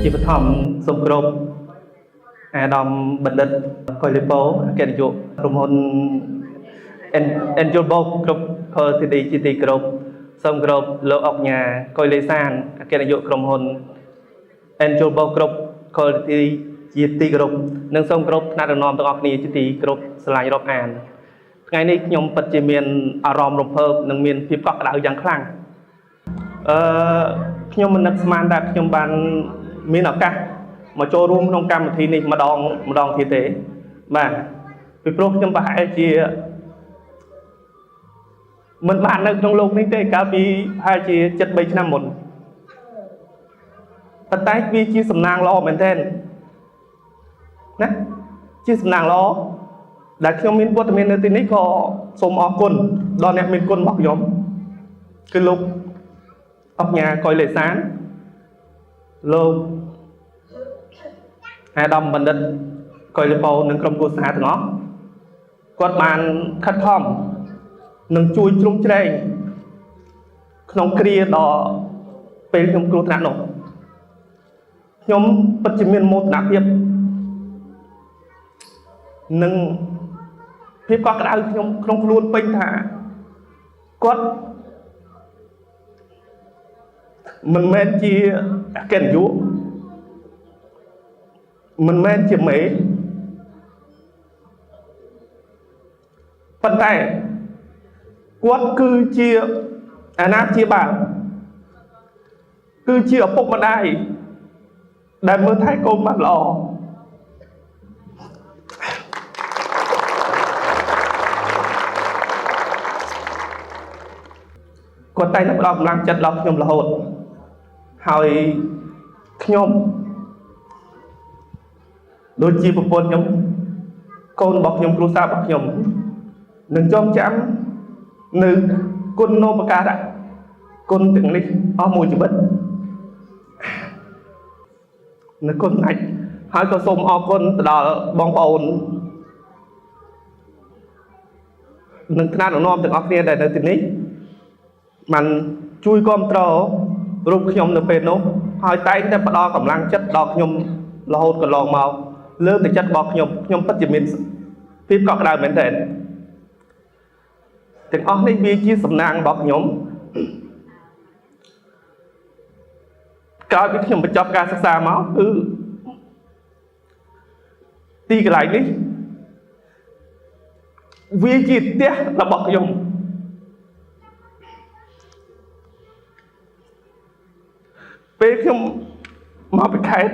ជាបឋមសូមគោរពអាដាមបណ្ឌិតកុយលីប៉ូអគ្គនាយកក្រុមហ៊ុន Angel Box គ្រប់ផលទីទីជាទីគោរពសូមគោរពលោកអុកញ៉ាកុយលេសានអគ្គនាយកក្រុមហ៊ុន Angel Box គ្រប់ផលទីជាទីគោរពនិងសូមគោរពថ្នាក់ដឹកនាំទាំងអស់គ្នាជាទីគោរពស្រឡាញ់រាប់អានថ្ងៃនេះខ្ញុំពិតជាមានអារម្មណ៍រំភើបនិងមានភាពកក់ក្ដៅយ៉ាងខ្លាំងខ្ញុំមិននឹកស្មានថាខ្ញុំបានមានឱកាសមកចូលរួមក្នុងកម្មវិធីនេះម្ដងទៀតទេបាទពីព្រោះខ្ញុំប្រហែលជាមិនបាននៅក្នុងโลกនេះទេកាលពីប្រហែលជា7-3ឆ្នាំមុនប៉ុន្តែវាជាសំណាងល្អមែនទែនណាជាសំណាងល្អដែលខ្ញុំមានវត្តមាននៅទីនេះក៏សូមអរគុណដល់អ្នកមានគុណរបស់ខ្ញុំគឺលោកអុកញ៉ាកុយលេសានលោកអាដាមបណ្ឌិតកុយលីប៉ូនិងក្រុមគូសារទាំងអស់គាត់បានខិតខំនិងជួយជ្រោមជ្រែងក្នុងគ្រាដល់ពេលខ្ញុំគ្រោះថ្នាក់នោះខ្ញុំពិតជាមានមោទនភាពនិងភាពកក់ក្ដៅខ្ញុំក្នុងខ្លួនពេញថាគាត់មិនមែនជាអគ្គនាយកមិនមែនជាមេប៉ុន្តែគាត់គឺជាអាណាព្យាបាលគឺជាឪពុកម្ដាយដែលមើលថែកូនបានល្អគាត់តែងតែផ្ដល់កម្លាំងចិត្តដល់ខ្ញុំរហូតហើយខ្ញុំដូចជាប្រពន្ធខ្ញុំកូនរបស់ខ្ញុំគ្រួសាររបស់ខ្ញុំនឹងចងចាំនៅគុណូបការៈគុណទាំងនេះអស់មួយជីវិតនៅគុណណាច់ហើយក៏សូមអរគុណទៅដល់បងប្អូននិងថ្នាក់ដឹកនាំទាំងអស់គ្នាដែលនៅទីនេះបានជួយគាំទ្ររូបខ្ញុំនៅពេលនោះហើយតែងតែផ្ដល់កម្លាំងចិត្តដល់ខ្ញុំរហូតកន្លងមកលើកទឹកចិត្តរបស់ខ្ញុំពិតជាមានភាពកក់ក្ដៅមែនទែនទាំងអស់នេះវាជាសំណាងរបស់ខ្ញុំក្រោយពីខ្ញុំបញ្ចប់ការសិក្សាមកគឺទីកន្លែងនេះវាជាផ្ទះរបស់ខ្ញុំពេលខ្ញុំមកពីខេត្ត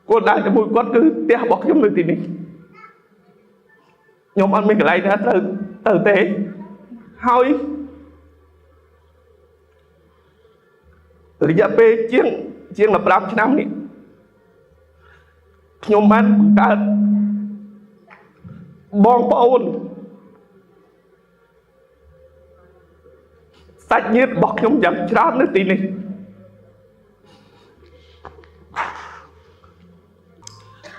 គាត់ដើរជាមួយគាត់គឺផ្ទះរបស់ខ្ញុំនៅទីនេះខ្ញុំអត់មានកន្លែងណាទៅទេហើយរយៈពេលជាង15ឆ្នាំនេះខ្ញុំបានបង្កើតបងប្អូនសាច់ញាតិរបស់ខ្ញុំយ៉ាងច្រើននៅទីនេះ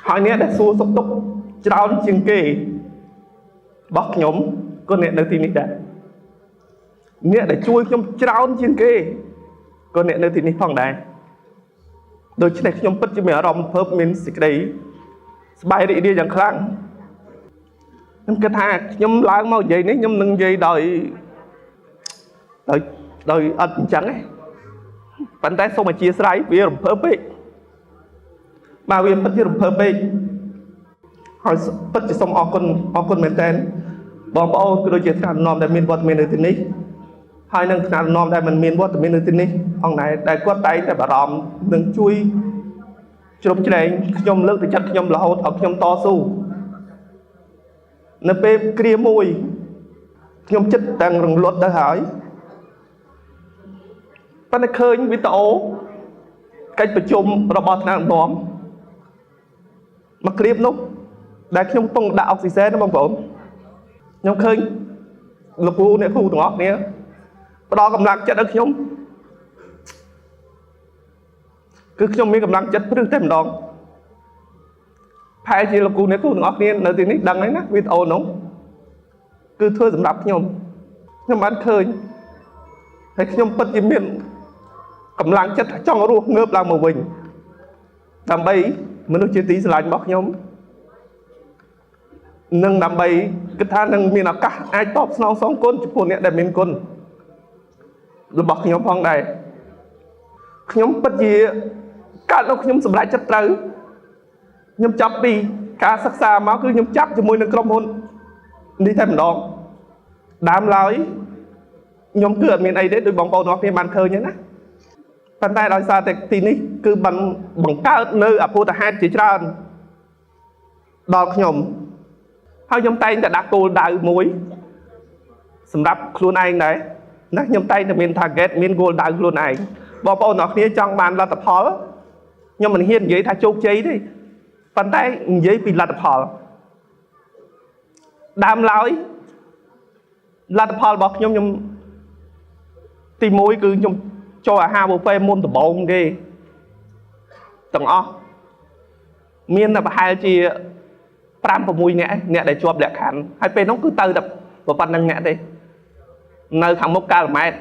ហើយអ្នកដែលសួរសុខទុក្ខច្រើនជាងគេរបស់ខ្ញុំក៏អ្នកនៅទីនេះដែរអ្នកដែលជួយខ្ញុំច្រើនជាងគេក៏អ្នកនៅទីនេះផងដែរដូច្នេះខ្ញុំពិតជាមានអារម្មណ៍ភើបមានសេចក្តីសប្បាយរីករាយយ៉ាងខ្លាំងខ្ញុំគិតថាខ្ញុំឡើងមកនិយាយនេះខ្ញុំនឹងនិយាយដោយអត់អញ្ចឹងទេប៉ុន្តែសូមអធិស្ឋានវារំភើបពេកបាទវាពិតជារំភើបពេកហើយពិតជាសូមអរគុណមែនតើបងប្អូនក៏ដូចជាថ្នាក់ដឹកនាំដែលមានវត្តមាននៅទីនេះហើយនឹងថ្នាក់ដឹកនាំដែលមិនមានវត្តមាននៅទីនេះផងដែរដែលគាត់តែងតែបារម្ភនឹងជួយជ្រោមជ្រែងខ្ញុំលើកទឹកចិត្តខ្ញុំរហូតឲ្យខ្ញុំតស៊ូនៅពេលគ្រាមួយខ្ញុំចិត្តតែរំលត់ទៅហើយប៉ុន្តែឃើញវីដេអូកិច្ចប្រជុំរបស់ថ្នាក់ដឹកនាំមកគ្រាបនោះដែលខ្ញុំកំពុងដាក់អុកស៊ីសែនបងប្អូនខ្ញុំឃើញលោកគ្រូអ្នកគ្រូទាំងអស់គ្នាផ្ដល់កម្លាំងចិត្តឲ្យខ្ញុំគឺខ្ញុំមានកម្លាំងចិត្តព្រឹសតែម្ដងប្រហែលជាលោកគ្រូអ្នកគ្រូទាំងអស់គ្នានៅទីនេះដឹងហើយណាវីដេអូនោះគឺធ្វើសម្រាប់ខ្ញុំបានឃើញហើយខ្ញុំពិតជាមាន Cầm lăng chất trong ruột ngớp làm một mình đầm bay mình nói chuyện tí sẽ lạnh bóc nhóm nâng đầm bay cái thang nâng mình là cả ai top song song côn chụp hồn nè để mình côn rồi bóc nhóm phong này nhóm bất gì cả nó nhóm sầm lại chất tới nhóm chắp đi cả sắc xa máu cứ nhóm chắp cho môi nâng crom hôn đi thêm đó đám lái nhóm cửa miền ấy đấy đôi bóng bầu nó cái bàn khơi nhé nè phần tay đòi xa thì ní cứ bằng cao nơi ở phố ta hai chỉ ra đo nhóm hai nhóm tay đã cô đào muối sầm đắp luôn anh đấy nè nhóm tay là miền target miền goal đào luôn anh bóng bầu nó kia trong bàn là tập hó nhưng mình hiền vậy thay chốt cháy đi phần tay giấy bị là tập hó đám lái là tập hó bọc nhóm tìm mối cứ nhóm cho hai bộ phê môn tập bóng ghê tầng o miền là hai chị pram và mùi nè để chụp đẹp hẳn hai bên nó cứ từ đập và phần năng nhẹ đi nơi thằng mốc cao là mẹ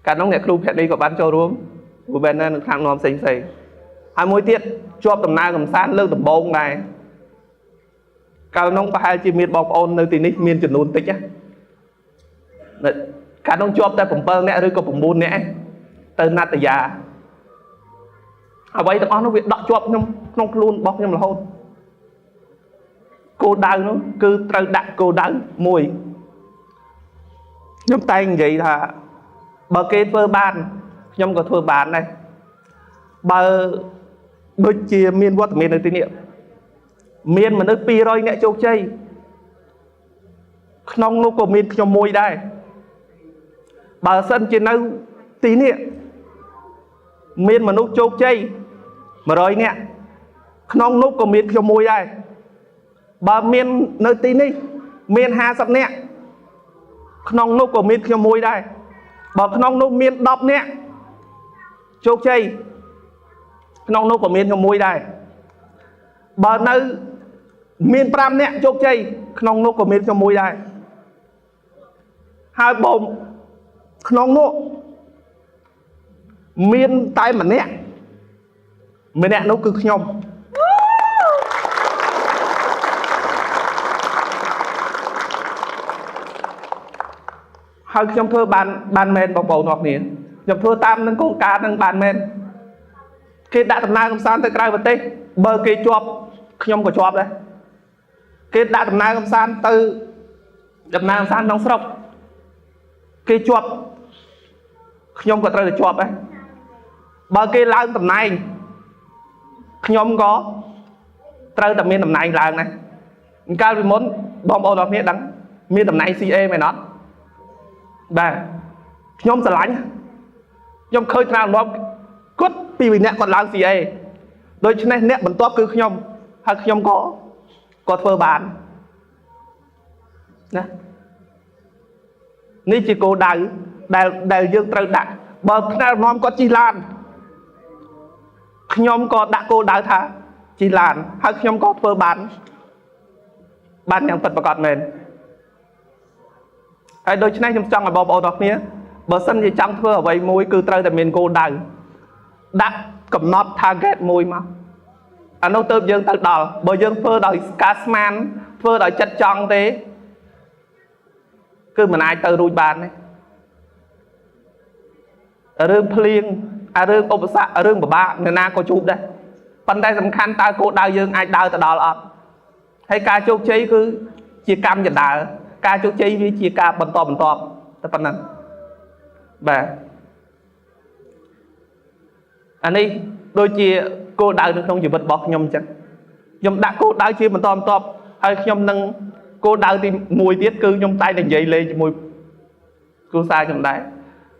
cả nó nè club hẹn đi của ban cho đúng của bên này thằng nòm xinh xì hai mối tiết chụp tầm nào cầm sát lưng tập bóng này cao nó hai chị miền bọc ôn nơi tình miền chuẩn luôn tích á cả nó chụp tay bóng bơ nè rồi có bóng bùn nè từ nát từ già ở vậy nó việc đọ chụp trong luôn bọc nhưng là hôn cô đau nó cứ trâu đặt cô đau mùi nhóm tay như vậy là bờ kê phơ bàn nhóm có thưa bàn này bờ đôi chia miền vót miền nơi tín niệm miền mà nơi pi rồi nè châu chay nông nó có miền cho mùi đây bờ sân trên nơi tín niệm miền mà nó châu chay mà rồi nè nông nó có miền cho mùi đây bà miền nơi tí ní miền hà sập nè nông nô của miền cho mùi đây bà nông nô miền đọc nè chốt chay nông nô của miền cho mùi đây bà nơi miền pram nè chốt chay nông nô của miền cho mùi đây hai bồn nông nô miền tay mà nè miền nè nô cứ nhông hơi trong thưa ban men bọc bầu nọc nè trong thưa tam nâng con cá nâng ban men khi đã tầm nào công san tới cái vật tê bờ cây chọp nhom có chọp đấy khi đã tầm nào công san từ tầm nào công san trong sọc cây chọp nhom có tới được chọp đấy bờ cây lang tầm này nhom có tới tầm miền tầm này lang này cao vì muốn bom bầu nọc nè đắng miền tầm này CA mày nói bà nhóm sẽ lạnh nhóm khơi nào nó cốt vì nè còn làm gì ấy đôi chân này nè bẩn top cứ nhóm hay nhóm có thơ bàn nè ní chỉ cô đào dương trâu đặt bờ nào nó có chi lan nhóm có đã cô đào thà chi lan hay nhóm có thơ bàn nhận tật và còn mình ai đôi chân này trong trong là bò đọc nhé bờ sân gì trong thưa ở vậy môi cứ trâu tại miền cô đào đã cầm nót target môi mà anh đâu tớp dương tự đào bờ dương phơ đòi casman phơ đòi chất trong thế cứ mình ai tơ rùi bàn này ở rương phliêng ở rương ốp sạ ở rương bà người na có chụp đây phần tay tầm khăn ta cô đào dương ai đào tự đào lọt hay ca chốt cháy cứ chia cam giật đào ca chốt cháy với chia ca bần to ta phần năng bà anh đi đôi chia cô đào được không chỉ vật bọc nhom chẳng nhom đã cô đào chia bần to hay nhom nâng cô đào thì mùi tiết cư nhom tay này dậy lên mùi cô sai nhom đấy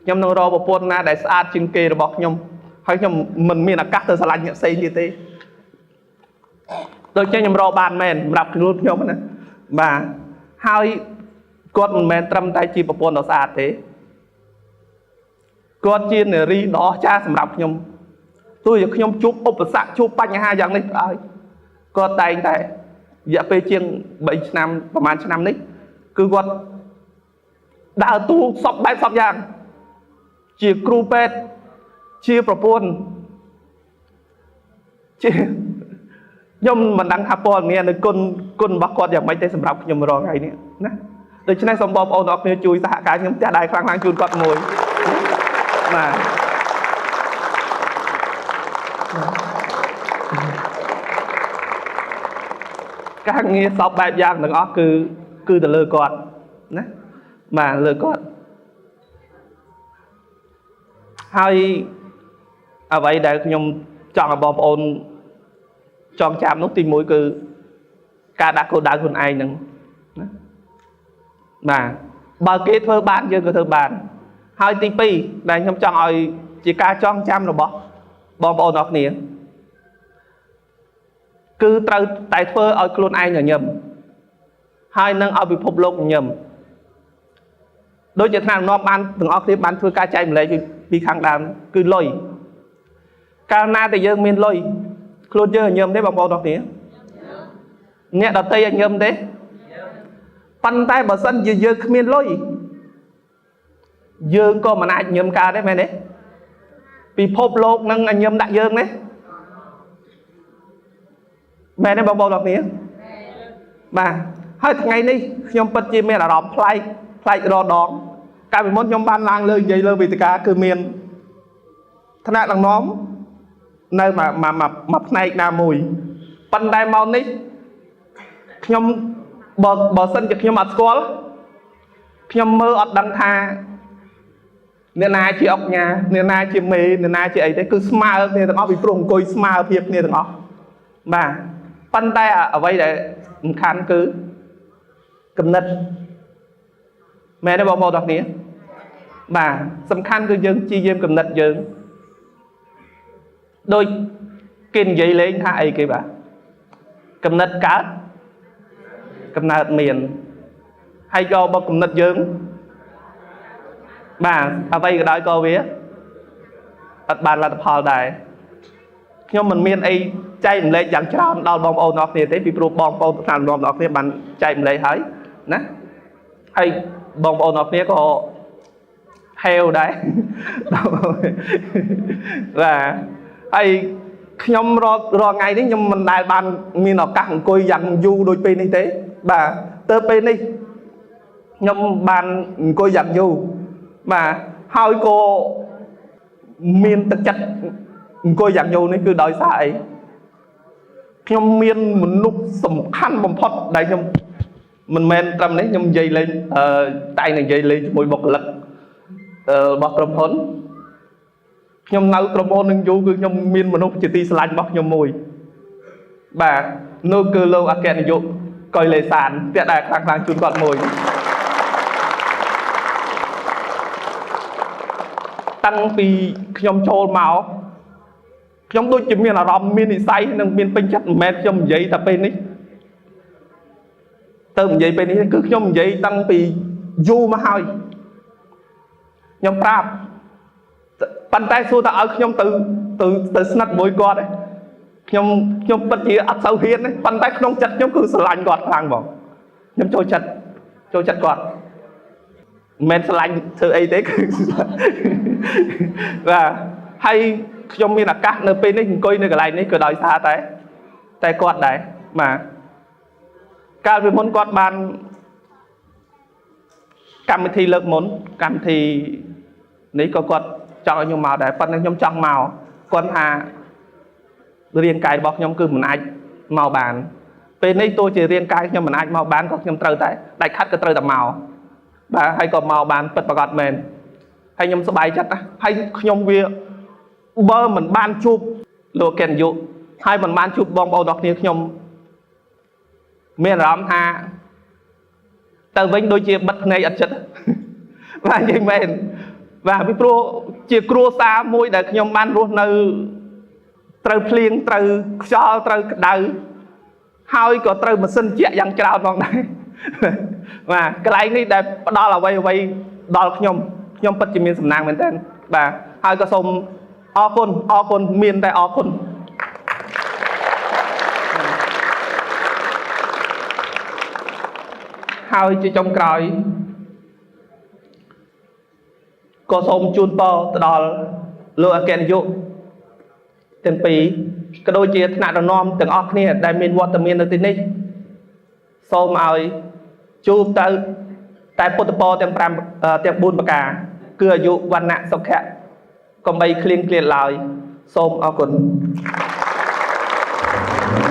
nhom nâng rô bộ phôn na để sát chừng kê rồi bọc nhom hay nhom mình miền là cắt từ sài nhận xây như thế đôi chân nhom rô bàn men đập luôn nhom này bà hai con men trâm tay chi bộ phôn nó sát thế con chiên này ri đó cha sầm đập nhom tôi giờ nhom chụp ốp sạ chụp bánh hai dạng này con tay này dạ phê chiên 7 nămประมาณ năm đấy cứ con đã tu sọc bãi sọc giang chỉ cru pet chiaប្រពន្ធជាខ្ញុំមិនដឹងថាពលមាននៅគុណរបស់គាត់យ៉ាងម៉េចទេសម្រាប់ខ្ញុំរងថ្ងៃនេះណាដូច្នេះសូមបងប្អូនអរគ្នាជួយសហការខ្ញុំផ្ទះដែរខ្លាំងជូនគាត់មួយបាទការងារសពបែបយ៉ាងទាំងអស់គឺទៅលើគាត់ណាបាទលើគាត់ហើយអ្វីដែលខ្ញុំចង់ឲ្យបងប្អូនចងចាំនោះទី1គឺការដាក់គោលដៅខ្លួនឯងហ្នឹងណាបាទបើគេធ្វើបានយើងក៏ធ្វើបានហើយទី2ដែលខ្ញុំចង់ឲ្យជាការចងចាំរបស់បងប្អូនអរគ្នាគឺត្រូវតែធ្វើឲ្យខ្លួនឯងញញឹមហើយនឹងឲ្យពិភពលោកញញឹមដូចជាថ្នាក់នាំបានទាំងអស់គ្នាបានធ្វើការចែកម្លែកពីខាងដើមគឺលុយកាលណាតែយើងមានលុយខ្លួនយើងញញឹមទេបងប្អូនអរគ្នាអ្នកដទៃញញឹមទេប៉ុន្តែបើសិនជាយើងគ្មានលុយយើងក៏មិនអាចញញឹមកើតទេមែនទេពិភពលោកនឹងញញឹមដាក់យើងទេមែនទេបងប្អូនអរគ្នាបាទហើយថ្ងៃនេះខ្ញុំពិតជាមានអារម្មណ៍ប្លែករដងកាលពីមុនខ្ញុំបានឡើងលើនិយាយលើវេទិកាគឺមានថ្នាក់ដឹកនាំនៅមួយផ្នែកណាមួយប៉ុន្តែមកនេះខ្ញុំបើសិនជាខ្ញុំអត់ស្គាល់ខ្ញុំមើលអត់ដឹងថាអ្នកណាជាអុកញ៉ាអ្នកណាជាមេអ្នកណាជាអីទេគឺស្មើគ្នាទាំងអស់ពីព្រោះអង្គុយស្មើភាពគ្នាទាំងអស់បាទប៉ុន្តែអ្វីដែលសំខាន់គឺគំនិតមែនទេបងប្អូនទាំងគ្នាបាទសំខាន់គឺយើងជាយាមគំនិតយើងដូចគេនិយាយលេងថាអីគេបាទគំនិតកើតកំណើតមានហើយក៏បើគំនិតយើងបាទអ្វីក៏ដោយក៏វាអត់បានលទ្ធផលដែរខ្ញុំមិនមានអីចែកម្លែកយ៉ាងច្រើនដល់បងប្អូនអរគ្នាទេពីព្រោះបងប្អូនតាមរំអរគ្នាបានចែកម្លែកហើយណាហើយបងប្អូនអរគ្នាក៏ហេវដែរបាទហើយខ្ញុំរកថ្ងៃនេះខ្ញុំមិនដែលបានមានឱកាសអង្គុយយ៉ាងយូរដូចពេលនេះទេបាទទៅពេលនេះខ្ញុំបានអង្គុយយ៉ាងយូរបាទហើយក៏មានទឹកចិត្តអង្គុយយ៉ាងយូរនេះគឺដោយសារអីខ្ញុំមានមនុស្សសំខាន់បំផុតដែលខ្ញុំមិនមែនត្រឹមនេះខ្ញុំនិយាយលេងតែនិយាយលេងជាមួយបុគ្គលិករបស់ក្រុមហ៊ុនខ្ញុំនៅក្រុមហ៊ុននឹងយូរគឺខ្ញុំមានមនុស្សជាទីស្រឡាញ់របស់ខ្ញុំមួយបាទនោះគឺលោកអគ្គនាយកកុយលេសានផ្ទះដែរខ្លាំងជូនគាត់មួយតាំងពីខ្ញុំចូលមកខ្ញុំដូចជាមានអារម្មណ៍មាននិស្ស័យនិងមានពេញចិត្តមិនមែនខ្ញុំនិយាយតែពេលនេះទៅនិយាយពេលនេះគឺខ្ញុំនិយាយតាំងពីយូរមកហើយខ្ញុំប្រាប់ប៉ុន្តែសួរថាឲ្យខ្ញុំទៅស្និទ្ធមួយគាត់ឯងខ្ញុំពិតជាអត់សូវហ៊ានទេប៉ុន្តែក្នុងចិត្តខ្ញុំគឺស្រឡាញ់គាត់ខ្លាំងបងខ្ញុំចូលចិត្តគាត់មិនមែនស្រឡាញ់ធ្វើអីទេគឺបាទហើយខ្ញុំមានឱកាសនៅពេលនេះអង្គុយនៅកន្លែងនេះក៏ដោយសារតែគាត់ដែរបាទកាលពីមុនគាត់បានកម្មវិធីលើកមុនកម្មវិធីនេះក៏គាត់ចង់ឲ្យខ្ញុំមកដែរប៉ុន្តែខ្ញុំចង់មកគាត់ថារាងកាយរបស់ខ្ញុំគឺមិនអាចមកបានពេលនេះទោះជារាងកាយខ្ញុំមិនអាចមកបានក៏ខ្ញុំត្រូវតែដាច់ខាត់ក៏ត្រូវតែមកបាទហើយក៏មកបានពិតប្រាកដមែនហើយខ្ញុំសប្បាយចិត្តណាស់ហើយខ្ញុំវាបើមិនបានជួបលោកកេនយុហើយមិនបានជួបបងប្អូនរបស់គ្នាខ្ញុំមានអារម្មណ៍ថាទៅវិញដូចជាបិទភ្នែកអត់ចិត្តបាទនិយាយមែនបាទពីព្រោះជាគ្រួសារមួយដែលខ្ញុំបានរស់នៅត្រូវភ្លៀងត្រូវខ្យល់ត្រូវក្តៅហើយក៏ត្រូវម៉ាស៊ីនជែកយ៉ាងច្រើនផងដែរបាទកន្លែងនេះដែលផ្ដល់អ្វីដល់ខ្ញុំពិតជាមានសំណាងមែនទែនបាទហើយក៏សូមអរគុណមានតែអរគុណហើយជាចុងក្រោយក៏សូមជូនពរទៅដល់ លោកអគ្គនាយកទាំងពីរក៏ដូចជាថ្នាក់ដឹកនាំទាំងអស់គ្នាដែលមានវត្តមាននៅទីនេះសូមឲ្យជួបទៅតែពុទ្ធពរទាំង5ទាំង4ប្រការគឺអាយុវណ្ណៈសុខៈកុំបីឃ្លៀងឃ្លាតឡើយសូមអរគុណ